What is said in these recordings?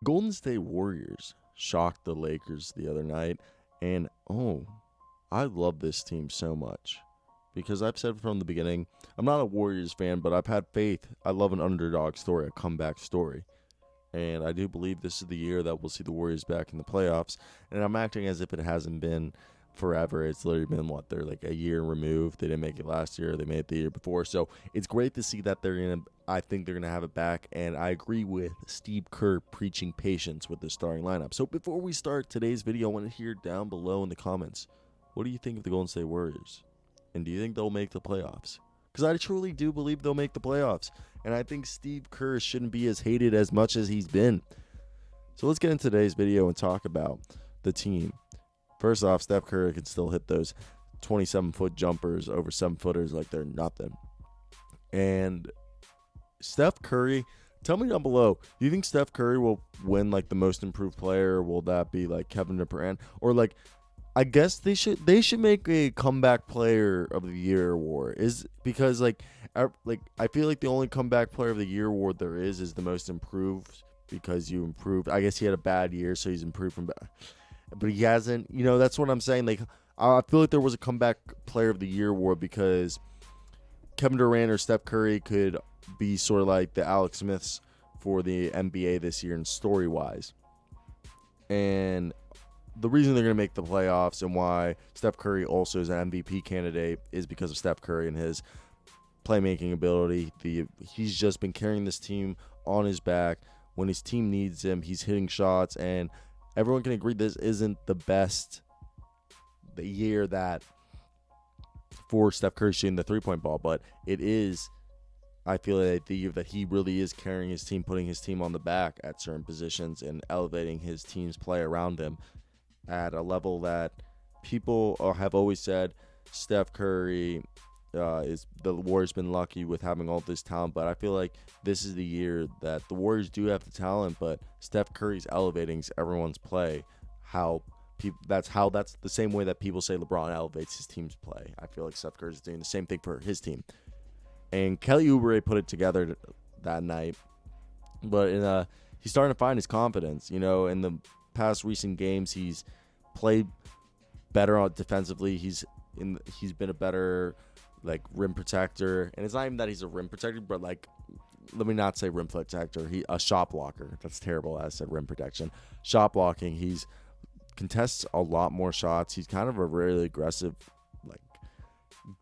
Golden State Warriors shocked the Lakers the other night, and I love this team so much because I've said from the beginning, I'm not a Warriors fan, but I've had faith. I love an underdog story, a comeback story. And I do believe this is the year that we'll see the Warriors back in the playoffs. And I'm acting as if it hasn't been forever. It's literally been, they're like a year removed. They didn't make it last year. They made it the year before. So it's great to see that I think they're going to have it back. And I agree with Steve Kerr preaching patience with the starting lineup. So before we start today's video, I want to hear down below in the comments, what do you think of the Golden State Warriors? And do you think they'll make the playoffs? Because I truly do believe they'll make the playoffs. And I think Steve Kerr shouldn't be as hated as much as he's been. So let's get into today's video and talk about the team. First off, Steph Curry can still hit those 27-foot jumpers over 7-footers like they're nothing. And Steph Curry, tell me down below, do you think Steph Curry will win like the most improved player? Or will that be like Kevin Durant? Or like, I guess they should make a comeback player of the year award. Because I feel like the only comeback player of the year award there is the most improved, because you improved. I guess he had a bad year, so he's improved from bad. But he hasn't, that's what I'm saying. Like, I feel like there was a comeback player of the year award because Kevin Durant or Steph Curry could be sort of like the Alex Smiths for the NBA this year in story-wise. And the reason they're going to make the playoffs and why Steph Curry also is an MVP candidate is because of Steph Curry and his playmaking ability. He's just been carrying this team on his back. When his team needs him, he's hitting shots, and everyone can agree this isn't the year that for Steph Curry shooting the three-point ball, but it is, I feel like, the year that he really is carrying his team, putting his team on the back at certain positions and elevating his team's play around him at a level that people have always said Steph Curry is the Warriors been lucky with having all this talent, but I feel like this is the year that the Warriors do have the talent, but Steph Curry's elevating everyone's play. That's the same way that people say LeBron elevates his team's play. I feel like Steph Curry's doing the same thing for his team. And Kelly Oubre put it together that night, but he's starting to find his confidence. In the past recent games, he's played better defensively. He's been a better rim protector, and it's not even that he's a rim protector, but let me not say rim protector. A shot blocker. That's terrible. I said rim protection. Shot blocking. He's contests a lot more shots. He's kind of a really aggressive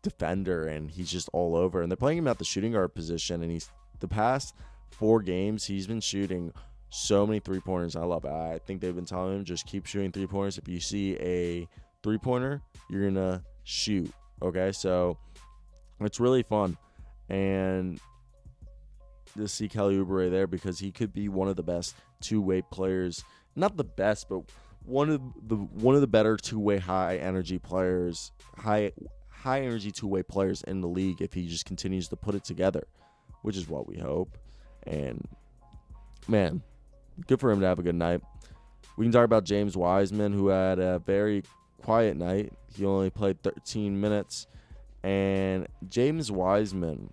defender, and he's just all over. And they're playing him at the shooting guard position, and the past 4 games he's been shooting so many three-pointers. I love it. I think they've been telling him, just keep shooting three-pointers. If you see a three-pointer, you're going to shoot. Okay, so it's really fun. And to see Kelly Oubre there, because he could be one of the best two-way players. Not the best, but one of the better two-way high-energy players, high-energy two-way players in the league if he just continues to put it together, which is what we hope. And, man, good for him to have a good night. We can talk about James Wiseman, who had a very quiet night. He only played 13 minutes. And James Wiseman,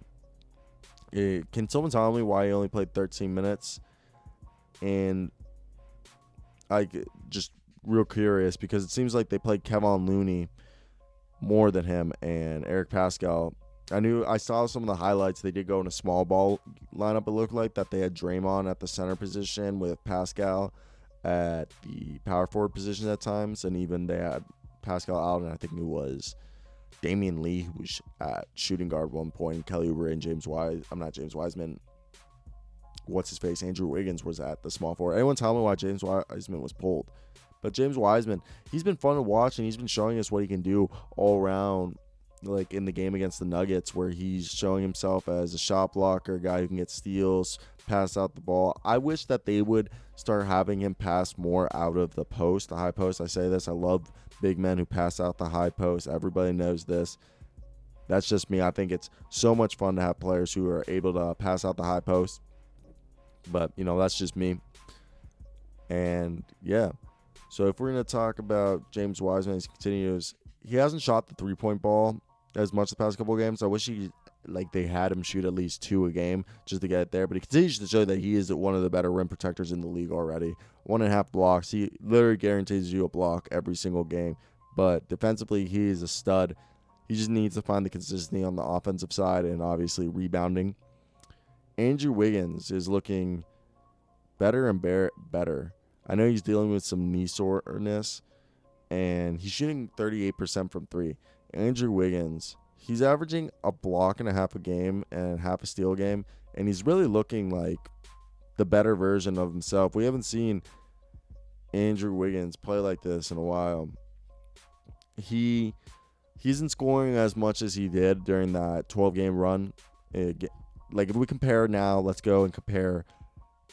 can someone tell me why he only played 13 minutes? And just real curious, because it seems like they played Kevon Looney more than him and Eric Pascal. I saw some of the highlights. They did go in a small ball lineup, it looked like, that they had Draymond at the center position with Pascal at the power forward position at times, and even they had Pascal out, and I think it was Damian Lee who was at shooting guard at one point. Kelly Oubre and Wiseman. What's his face? Andrew Wiggins was at the small forward. Anyone tell me why James Wiseman was pulled? But James Wiseman, he's been fun to watch, and he's been showing us what he can do all around, like in the game against the Nuggets, where he's showing himself as a shot blocker, a guy who can get steals, pass out the ball. I wish that they would start having him pass more out of the post, the high post. I say this, I love big men who pass out the high post. Everybody knows this. That's just me. I think it's so much fun to have players who are able to pass out the high post. But, that's just me. And, yeah. So if we're going to talk about James Wiseman, he hasn't shot the three-point ball as much the past couple of games. I wish he like they had him shoot at least 2 a game just to get there. But he continues to show that he is one of the better rim protectors in the league already. 1.5 blocks. He literally guarantees you a block every single game. But defensively, he is a stud. He just needs to find the consistency on the offensive side and obviously rebounding. Andrew Wiggins is looking better and better. I know he's dealing with some knee soreness, and he's shooting 38% from 3. Andrew Wiggins, he's averaging a block and a half a game and half a steal a game, and he's really looking like the better version of himself. We haven't seen Andrew Wiggins play like this in a while. He isn't scoring as much as he did during that 12-game run. Like, if we compare now, let's go and compare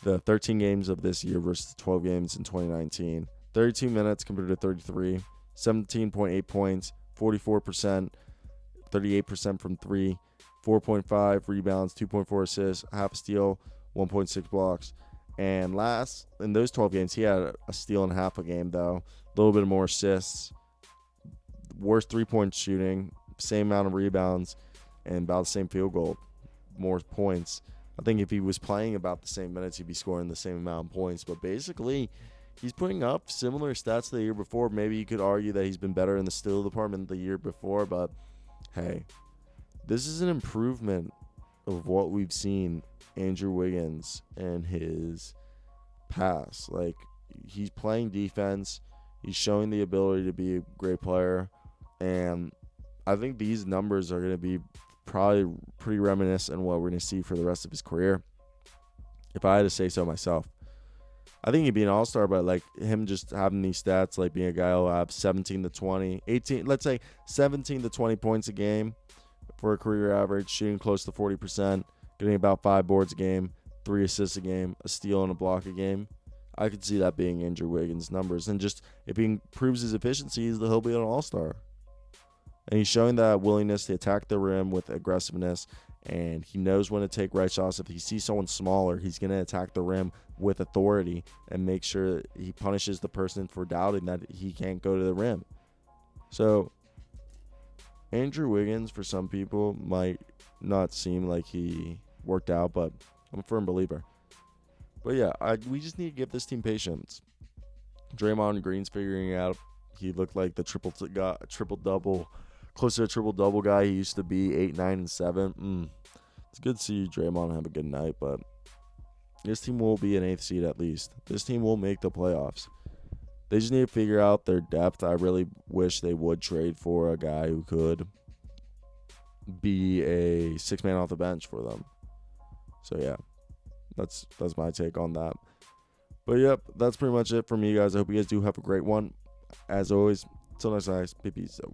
the 13 games of this year versus the 12 games in 2019. 32 minutes compared to 33, 17.8 points, 44%, 38% from 3, 4.5 rebounds, 2.4 assists, half a steal, 1.6 blocks. And last, in those 12 games, he had a steal and a half a game, though. A little bit more assists, worse 3-point shooting, same amount of rebounds, and about the same field goal, more points. I think if he was playing about the same minutes, he'd be scoring the same amount of points. But basically, he's putting up similar stats to the year before. Maybe you could argue that he's been better in the steal department the year before. But, hey, this is an improvement of what we've seen Andrew Wiggins and his past. Like, he's playing defense. He's showing the ability to be a great player. And I think these numbers are going to be probably pretty reminiscent of what we're going to see for the rest of his career, if I had to say so myself. I think he'd be an all-star, but like him just having these stats, like being a guy who'll have 17 to 20, 18, let's say 17 to 20 points a game for a career average, shooting close to 40%, getting about 5 boards a game, 3 assists a game, a steal and a block a game. I could see that being Andrew Wiggins' numbers. And just if he improves his efficiencies, he'll be an all-star. And he's showing that willingness to attack the rim with aggressiveness, and he knows when to take right shots. If he sees someone smaller, he's going to attack the rim with authority and make sure he punishes the person for doubting that he can't go to the rim. So, Andrew Wiggins, for some people, might not seem like he worked out, but I'm a firm believer. But yeah, we just need to give this team patience. Draymond Green's figuring it out. He looked like the triple-double, closer to triple-double guy he used to be, 8, 9, and 7. It's good to see Draymond have a good night, but this team will be an 8th seed at least. This team will make the playoffs. They just need to figure out their depth. I really wish they would trade for a guy who could be a 6-man off the bench for them. So, yeah, that's my take on that. But, yep, that's pretty much it for me, guys. I hope you guys do have a great one. As always, till next time, peace out.